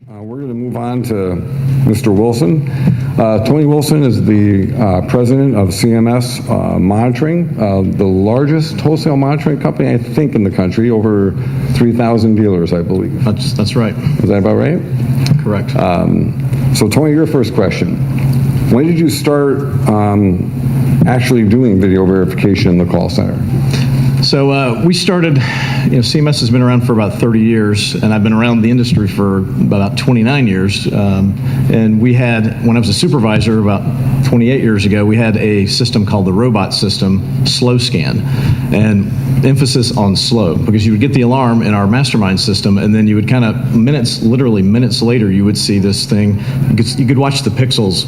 We're going to move on to Mr. Wilson. Tony Wilson is the president of CMS Monitoring, the largest wholesale monitoring company, I think, in the country, over 3,000 dealers, I believe. That's right. Is that about right? Correct. So, Tony, your first question. When did you start actually doing video verification in the call center? So we started, CMS has been around for about 30 years, and I've been around the industry for about 29 years. And we had, when I was a supervisor about 28 years ago, we had a system called the robot system, Slow Scan, and emphasis on slow, because you would get the alarm in our mastermind system, and then you would kind of literally minutes later, you would see this thing. You could watch the pixels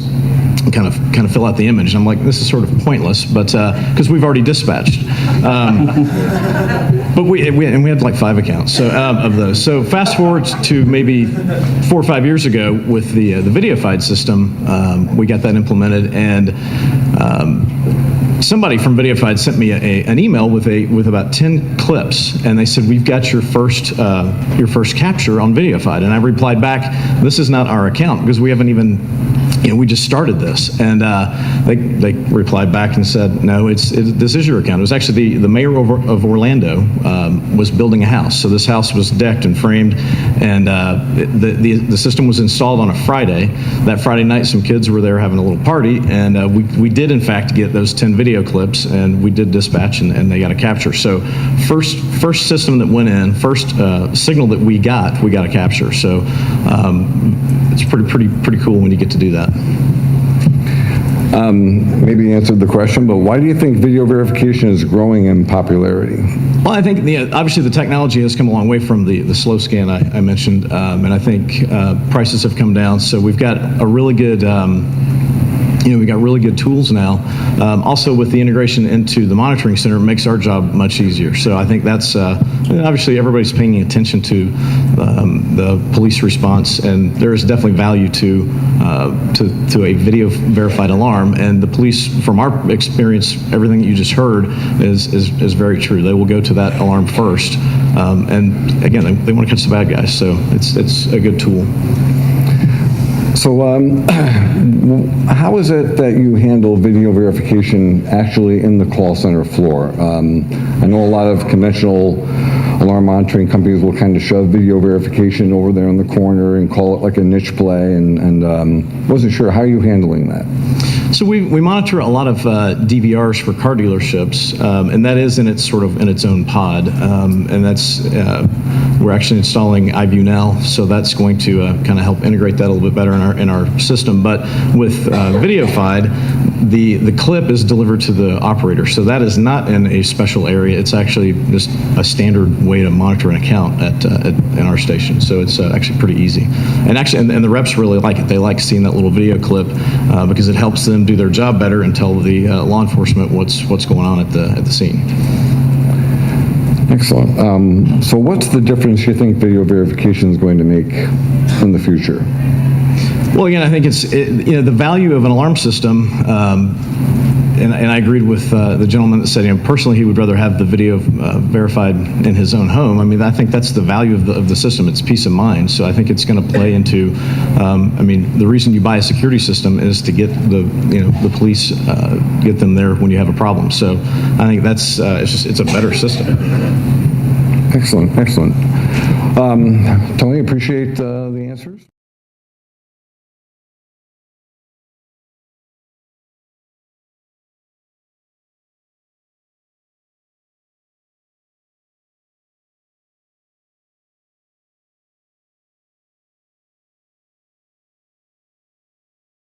kind of fill out the image. I'm like, this is sort of pointless, but because we've already dispatched. But we had like 5 accounts of those. So fast forward to maybe 4 or 5 years ago with the VideoFide system, we got that implemented, and somebody from VideoFide sent me an email with about 10 clips, and they said, we've got your first capture on VideoFide. And I replied back, this is not our account, because we haven't even, we just started this. And they replied back and said, no, this is your account. It was actually the mayor of Orlando was building a house. So this house was decked and framed, and the system was installed on a Friday. That Friday night, some kids were there having a little party, and we did in fact get those 10 video clips, and we did dispatch, and they got a capture. So first system that went in, first signal that we got a capture. So it's pretty cool when you get to do that. Maybe you answered the question, but why do you think video verification is growing in popularity? Well, I think obviously the technology has come a long way from the slow scan I mentioned, and I think prices have come down. So we've got a really good we've got really good tools now. Also, with the integration into the monitoring center, it makes our job much easier. So I think that's obviously everybody's paying attention to the police response, and there is definitely value to a video verified alarm. And the police, from our experience, everything that you just heard is very true. They will go to that alarm first, and again, they want to catch the bad guys. So it's a good tool. So how is it that you handle video verification actually in the call center floor? I know a lot of conventional alarm monitoring companies will kind of shove video verification over there in the corner and call it like a niche play, and wasn't sure, how are you handling that? So we monitor a lot of DVRs for car dealerships, and that is in its own pod, and that's we're actually installing iView now, so that's going to kind of help integrate that a little bit better in our system. But with VideoFide, the clip is delivered to the operator, so that is not in a special area. It's actually just a standard way to monitor an account in our station. So it's actually pretty easy, and the reps really like it. They like seeing that little video clip because it helps them do their job better and tell the law enforcement what's going on at the scene. Excellent. So what's the difference you think video verification is going to make in the future? Well, again, I think it's the value of an alarm system, and I agreed with the gentleman that said, personally, he would rather have the video verified in his own home. I mean, I think that's the value of the system. It's peace of mind. So I think it's going to play into, the reason you buy a security system is to get the police, get them there when you have a problem. So I think that's, it's a better system. Excellent. Tony, appreciate the answers.